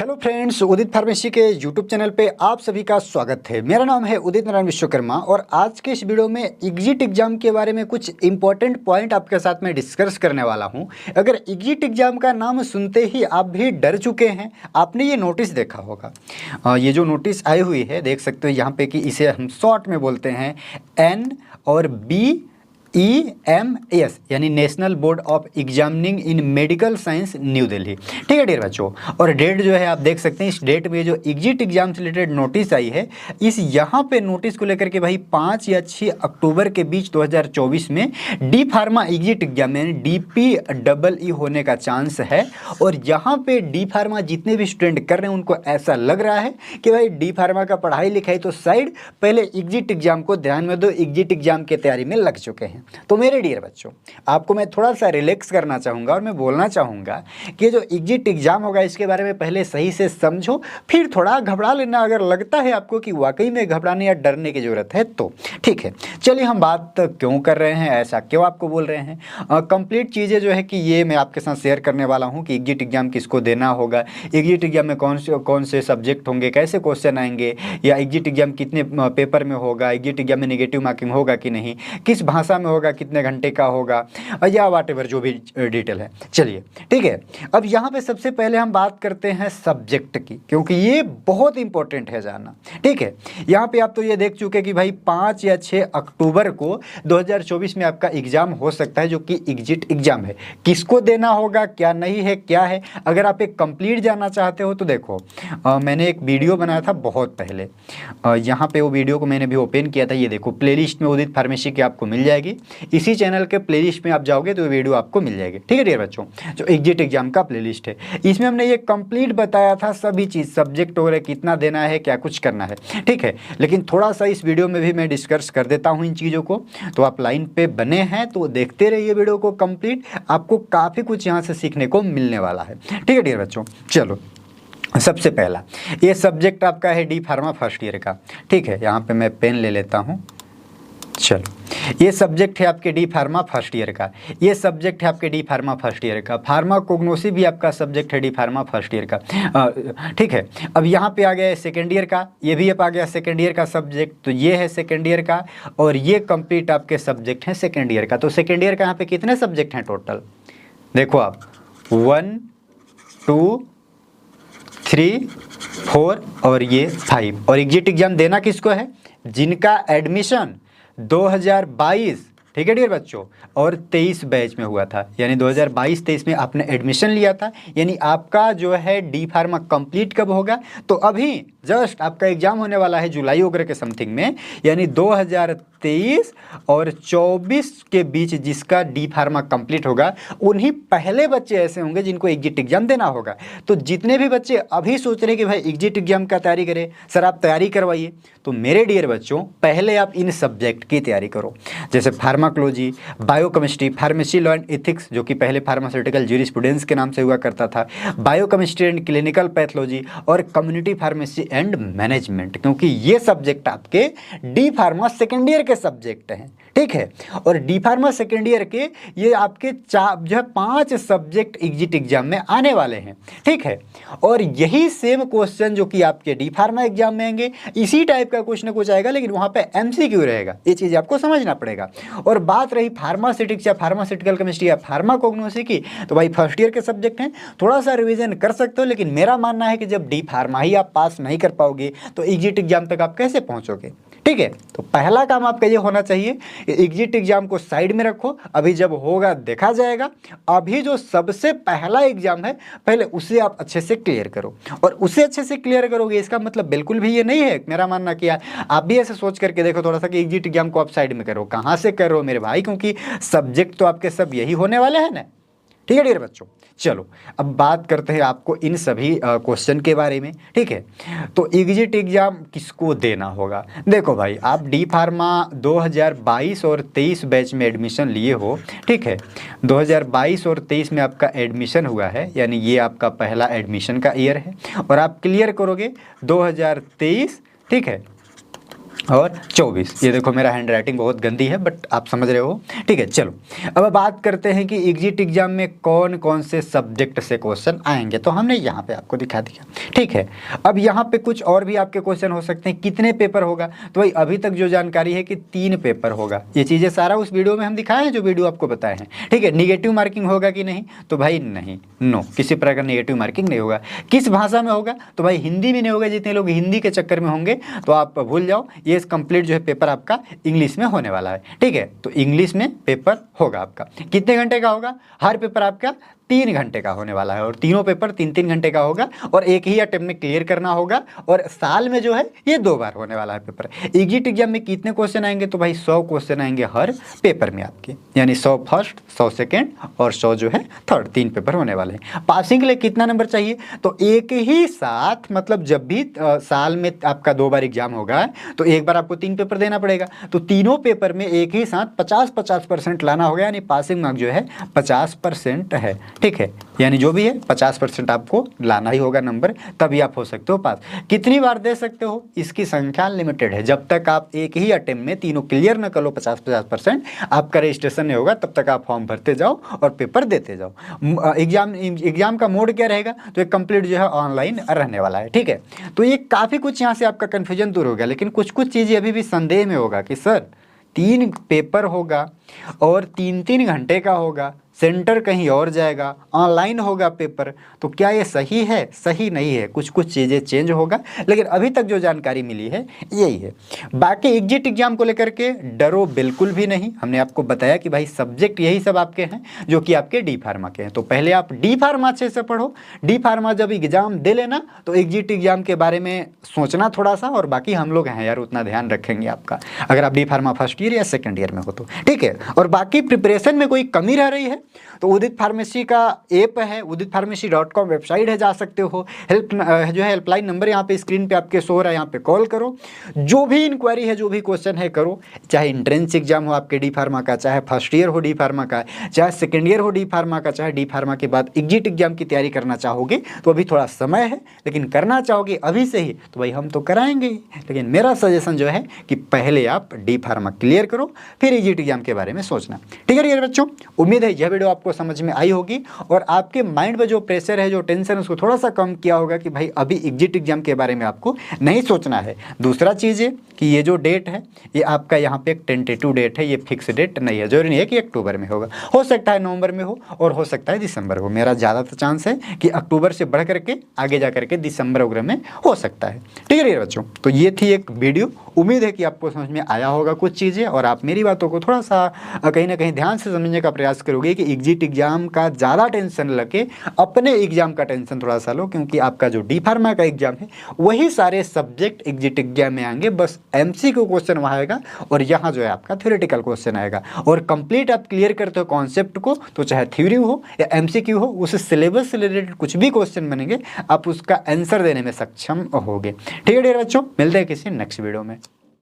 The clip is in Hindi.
हेलो फ्रेंड्स, उदित फार्मेसी के यूट्यूब चैनल पे आप सभी का स्वागत है। मेरा नाम है उदित नारायण विश्वकर्मा और आज के इस वीडियो में एग्जिट एग्जाम के बारे में कुछ इंपॉर्टेंट पॉइंट आपके साथ में डिस्कस करने वाला हूं। अगर एग्जिट एग्जाम का नाम सुनते ही आप भी डर चुके हैं, आपने ये नोटिस देखा होगा। ये जो नोटिस आई हुई है देख सकते हो यहाँ पे कि इसे हम शॉर्ट में बोलते हैं NORBEMS यानी national board of examining in medical science new Delhi. ठीक है डियर बच्चों, और डेट जो है आप देख सकते हैं। इस डेट में जो एग्जिट एग्जाम से रिलेटेड नोटिस आई है, इस यहाँ पे नोटिस को लेकर के भाई 5 या 6 अक्टूबर के बीच 2024 में डी फार्मा एग्जिट एग्जाम यानी DPEE होने का चांस है। और यहाँ पे डी फार्मा जितने भी स्टूडेंट कर रहे हैं उनको ऐसा लग रहा है कि भाई डी फार्मा का पढ़ाई लिखाई तो साइड, पहले एग्जिट एग्जाम को ध्यान में दो, एग्जिट एग्जाम की तैयारी में लग चुके हैं। तो मेरे डियर बच्चों, आपको मैं थोड़ा सा रिलैक्स करना चाहूँगा और मैं बोलना चाहूँगा कि जो एग्जिट एग्जाम होगा इसके बारे में पहले सही से समझो, फिर थोड़ा घबरा लेना अगर लगता है आपको कि वाकई में घबराने या डरने की ज़रूरत है तो। ठीक है, चलिए हम बात क्यों कर रहे हैं, ऐसा क्यों आपको बोल रहे हैं। कंप्लीट चीज़ें जो है कि ये मैं आपके साथ शेयर करने वाला हूँ कि एग्जिट एग्जाम किसको देना होगा, एग्जिट एग्जाम में कौन से सब्जेक्ट होंगे, कैसे क्वेश्चन आएंगे, या एग्जिट एग्जाम कितने पेपर में होगा, एग्जिट एग्जाम में नेगेटिव मार्किंग होगा कि नहीं, किस भाषा में होगा, कितने घंटे का होगा, या वाटेवर जो भी डिटेल है। चलिए ठीक है, अब यहाँ पे सबसे पहले हम बात करते हैं सब्जेक्ट की, क्योंकि ये बहुत इंपॉर्टेंट है जानना। ठीक है, यहाँ पे आप तो ये देख चुके कि भाई 5 या 6 अक्टूबर को 2024 में आपका एग्जाम हो सकता है, जो कि एग्जिट एग्जाम है। किसको देना होगा, क्या नहीं है, क्या है, अगर आप एक कंप्लीट जानना चाहते हो तो देखो मैंने एक वीडियो बनाया था बहुत पहले। यहाँ पे वो वीडियो को मैंने भी ओपन किया था, ये देखो प्लेलिस्ट में उदित फार्मेसी की आपको मिल जाएगी। इसी चैनल के प्लेलिस्ट में आप जाओगे तो वीडियो आपको मिल जाएगी। ठीक है डियर बच्चों, जो एग्जिट एग्जाम का प्लेलिस्ट है, इसमें हमने ये कंप्लीट बताया था सभी चीज़, सब्जेक्ट वगैरह कितना देना है, क्या कुछ करना है। ठीक है, लेकिन थोड़ा सा इस वीडियो में भी मैं डिस्कस कर देता हूँ इन चीज़ों को। तो आप लाइन पे बने हैं तो देखते रहिए वीडियो को कंप्लीट, आपको काफ़ी कुछ यहाँ से सीखने को मिलने वाला है। ठीक है डियर बच्चों, चलो सबसे पहला ये सब्जेक्ट आपका है डी फार्मा फर्स्ट ईयर का। ठीक है, यहाँ पे मैं पेन ले लेता हूँ। चलो, ये सब्जेक्ट है आपके डी फार्मा फर्स्ट ईयर का, ये सब्जेक्ट है आपके डी फार्मा फर्स्ट ईयर का, फार्माकोग्नोसी भी आपका सब्जेक्ट है डी फार्मा फर्स्ट ईयर का। ठीक है, अब यहाँ पे आ गया है सेकेंड ईयर का, ये भी अब आ गया सेकेंड ईयर का सब्जेक्ट, तो ये है सेकेंड ईयर का, और ये कंप्लीट आपके सब्जेक्ट हैं सेकेंड ईयर का। तो सेकेंड ईयर का यहाँ पे कितने सब्जेक्ट हैं टोटल, देखो आप 1 2 3 4 और ये 5। और एग्जिट एग्जाम देना किसको है, जिनका एडमिशन 2022, ठीक है डियर बच्चों, और 23 बैच में हुआ था, यानी 2022-23 में आपने एडमिशन लिया था, यानी आपका जो है डी फार्मा कंप्लीट कब होगा, तो अभी जस्ट आपका एग्जाम होने वाला है जुलाई वगैरह के समथिंग में, यानी 2023 और 24 के बीच जिसका डी फार्मा कंप्लीट होगा, उन्हीं पहले बच्चे ऐसे होंगे जिनको एग्जिट एग्जाम देना होगा। तो जितने भी बच्चे अभी सोच रहे हैं कि भाई एग्जिट एग्जाम का तैयारी करें, सर आप तैयारी करवाइए, तो मेरे डियर बच्चों पहले आप इन सब्जेक्ट की तैयारी करो, जैसे pharmacology, biochemistry, pharmacy law and ethics जो कि पहले फार्मास्यूटिकल ज्यूरिस्प्रूडेंस के नाम से हुआ करता था, बायोकेमिस्ट्री एंड क्लिनिकल पैथोलॉजी, और कम्युनिटी फार्मेसी एंड मैनेजमेंट, क्योंकि ये सब्जेक्ट आपके डी फार्मा सेकेंड ईयर के सब्जेक्ट हैं। ठीक है, और डी फार्मा सेकेंड ईयर के ये आपके जो है 5 सब्जेक्ट एग्जिट एग्जाम में आने वाले हैं। ठीक है, और यही सेम क्वेश्चन जो कि आपके डी फार्मा एग्जाम में आएंगे, इसी टाइप का कुछ ना कुछ आएगा, लेकिन वहाँ पे MCQ रहेगा, ये चीज़ आपको समझना पड़ेगा। और बात रही फार्मास्यूटिक्स या फार्मास्यूटिकल केमिस्ट्री या फार्माकोग्नोसी की, तो भाई फर्स्ट ईयर के सब्जेक्ट हैं, थोड़ा सा रिवीजन कर सकते हो, लेकिन मेरा मानना है कि जब डी फार्मा ही आप पास नहीं कर पाओगे तो एग्जिट एग्जाम तक आप कैसे पहुँचोगे। ठीक है, तो पहला काम आपका ये होना चाहिए, एग्जिट एग्जाम को साइड में रखो, अभी जब होगा देखा जाएगा। अभी जो सबसे पहला एग्जाम है पहले उसे आप अच्छे से क्लियर करो, और उसे अच्छे से क्लियर करोगे इसका मतलब बिल्कुल भी ये नहीं है, मेरा मानना क्या, आप भी ऐसे सोच करके देखो थोड़ा सा कि एग्जिट एग्जाम को आप साइड में करो। कहाँ से करो मेरे भाई, क्योंकि सब्जेक्ट तो आपके सब यही होने वाले हैं ना। ठीक है डियर बच्चों, चलो अब बात करते हैं आपको इन सभी क्वेश्चन के बारे में। ठीक है, तो एग्जिट एग्जाम किसको देना होगा, देखो भाई आप डी फार्मा 2022 और 23 बैच में एडमिशन लिए हो। ठीक है, 2022 और 23 में आपका एडमिशन हुआ है, यानी ये आपका पहला एडमिशन का ईयर है, और आप क्लियर करोगे 2023। ठीक है, और 24। ये देखो मेरा हैंड राइटिंग बहुत गंदी है बट आप समझ रहे हो, ठीक है। चलो अब बात करते हैं कि एग्जिट एग्जाम में कौन कौन से सब्जेक्ट से क्वेश्चन आएंगे, तो हमने यहाँ पे आपको दिखा दिया, ठीक है। अब यहाँ पे कुछ और भी आपके क्वेश्चन हो सकते हैं। कितने पेपर होगा, तो भाई अभी तक जो जानकारी है कि 3 पेपर होगा। ये चीज़ें सारा उस वीडियो में हम दिखाए हैं, जो वीडियो आपको बताए हैं, ठीक है। निगेटिव मार्किंग होगा कि नहीं, तो भाई नहीं, नो, किसी प्रकार का निगेटिव मार्किंग नहीं होगा। किस भाषा में होगा, तो भाई हिंदी में नहीं होगा। जितने लोग हिंदी के चक्कर में होंगे तो आप भूल जाओ, ये कंप्लीट जो है पेपर आपका इंग्लिश में होने वाला है, ठीक है। तो इंग्लिश में पेपर होगा आपका। कितने घंटे का होगा, हर पेपर आपका 3 घंटे का होने वाला है, और तीनों पेपर 3-3 घंटे का होगा, और एक ही अटेम्प्ट में क्लियर करना होगा, और साल में जो है ये 2 बार होने वाला है पेपर। एग्जिट एग्जाम में कितने क्वेश्चन आएंगे, तो भाई 100 क्वेश्चन आएंगे हर पेपर में आपके, यानी 100 फर्स्ट, 100 सेकेंड और 100 जो है थर्ड, 3 पेपर होने वाले हैं। पासिंग के लिए कितना नंबर चाहिए, तो एक ही साथ, मतलब जब भी साल में आपका 2 बार एग्जाम होगा तो एक बार आपको 3 पेपर देना पड़ेगा, तो तीनों पेपर में एक ही साथ 50-50% लाना होगा, यानी पासिंग मार्क जो है 50% है, ठीक है। यानी जो भी है 50% आपको लाना ही होगा नंबर, तभी आप हो सकते हो पास। कितनी बार दे सकते हो, इसकी संख्या लिमिटेड है। जब तक आप एक ही अटेम्प्ट में तीनों क्लियर न कर लो 50-50%, आपका रजिस्ट्रेशन नहीं होगा, तब तक आप फॉर्म भरते जाओ और पेपर देते जाओ। एग्जाम का मोड क्या रहेगा, तो एक कंप्लीट जो है ऑनलाइन रहने वाला है, ठीक है। तो ये काफ़ी कुछ यहाँ से आपका कन्फ्यूजन दूर हो गया, लेकिन कुछ कुछ चीज़ें अभी भी संदेह में होगा कि सर 3 पेपर होगा और 3-3 घंटे का होगा, सेंटर कहीं और जाएगा, ऑनलाइन होगा पेपर, तो क्या ये सही है, सही नहीं है। कुछ कुछ चीज़ें चेंज होगा, लेकिन अभी तक जो जानकारी मिली है यही है। बाकी एग्जिट एग्जाम को लेकर के डरो बिल्कुल भी नहीं। हमने आपको बताया कि भाई सब्जेक्ट यही सब आपके हैं जो कि आपके डी फार्मा के हैं, तो पहले आप डी फार्मा अच्छे से पढ़ो। डी फार्मा जब एग्जाम दे लेना तो एग्जिट एग्जाम के बारे में सोचना थोड़ा सा, और बाकी हम लोग हैं यार, उतना ध्यान रखेंगे आपका, अगर आप डी फार्मा फर्स्ट ईयर या सेकेंड ईयर में हो तो, ठीक है। और बाकी प्रिपरेशन में कोई कमी रह रही है तो उदित फार्मेसी का ऐप है, uditpharmacy.com वेबसाइट है, जा सकते हो। जो है हेल्पलाइन नंबर यहाँ पे स्क्रीन पे आपके शो हो रहा है, यहाँ पे कॉल करो। जो भी इंक्वायरी है, जो भी क्वेश्चन है करो, चाहे इंट्रेंस एग्जाम हो आपके डी फार्मा का, चाहे फर्स्ट ईयर हो डी फार्मा का, चाहे सेकेंड ईयर हो डी फार्मा का, चाहे डी फार्मा के बाद एग्जिट एग्जाम की तैयारी करना चाहोगे तो अभी थोड़ा समय है, लेकिन करना चाहोगे अभी से ही तो भाई हम तो कराएंगे ही। लेकिन मेरा सजेशन जो है कि पहले आप डी फार्मा क्लियर करो, फिर एग्जिट एग्जाम के बारे में सोचना, ठीक है यार बच्चों। उम्मीद है यह वीडियो आपको समझ में आई होगी और आपके माइंड में जो प्रेशर है, जो टेंशन है, उसको थोड़ा सा कम किया होगा कि भाई अभी एग्जिट एग्जाम के बारे में आपको नहीं सोचना है। दूसरा चीज़ है कि ये जो डेट है ये आपका यहाँ पे एक टेंटेटिव डेट है, ये फिक्स डेट नहीं है। जरूरी नहीं है कि अक्टूबर में होगा, हो सकता है नवंबर में हो और हो सकता है दिसंबर हो। मेरा ज़्यादातर चांस है कि अक्टूबर से बढ़ करके आगे जा करके दिसंबर वगैरह में हो सकता है, ठीक है बच्चों। तो ये थी एक वीडियो, उम्मीद है कि आपको समझ में आया होगा कुछ चीज़ें, और आप मेरी बातों को थोड़ा सा कहीं ना कहीं ध्यान से समझने का प्रयास करोगे कि एग्जिट एग्जाम का ज़्यादा टेंशन लगे, अपने एग्जाम का टेंशन थोड़ा सा लो, क्योंकि आपका जो डी फार्मा का एग्जाम है वही सारे सब्जेक्ट एग्जिट एग्जाम में आएंगे, बस एमसीक्यू क्वेश्चन वहाँ आएगा और यहाँ जो है आपका थ्योरेटिकल क्वेश्चन आएगा। और कंप्लीट आप क्लियर करते हो कॉन्सेप्ट को, तो चाहे थ्योरी हो या एमसीक्यू हो, उस सिलेबस से रिलेटेड कुछ भी क्वेश्चन बनेंगे, आप उसका आंसर देने में सक्षम होगे, ठीक है डियर बच्चों। मिलते हैं किसी नेक्स्ट वीडियो में।